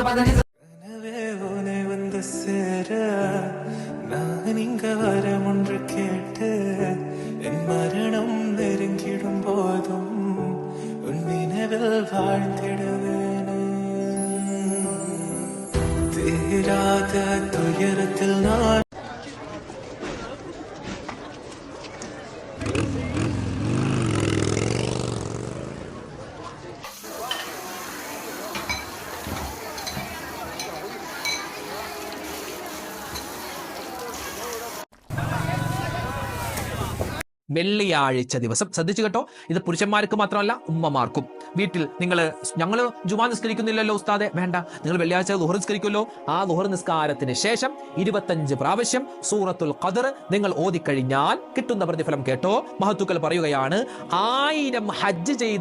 வந்து சேர நான் இங்க வரம் ஒன்று கேட்டு என் மரணம் நெருங்கிடும் போதும் உன் நினைவில் வாழ்ந்திடுவேன். தீராத துயரத்தில் நான் വെള്ളിയാഴ്ച ദിവസം ശ്രദ്ധിച്ചു കേട്ടോ. ഇത് പുരുഷന്മാർക്ക് മാത്രമല്ല ഉമ്മമാർക്കും. വീട്ടിൽ ഞങ്ങൾ ജുമാ നിസ്കരിക്കുന്നില്ലല്ലോ ഉസ്താദെ, വേണ്ട, നിങ്ങൾ വെള്ളിയാഴ്ച ളുഹർ നിസ്കരിക്കുമല്ലോ. ആ ളുഹർ നിസ്കാരത്തിന് ശേഷം 25 പ്രാവശ്യം സൂറത്തുൽ ഖദർ നിങ്ങൾ ഓതിക്കഴിഞ്ഞാൽ കിട്ടുന്ന പ്രതിഫലം കേട്ടോ. മഹത്തുക്കൾ പറയുകയാണ്, 1000 ഹജ്ജ് ചെയ്ത്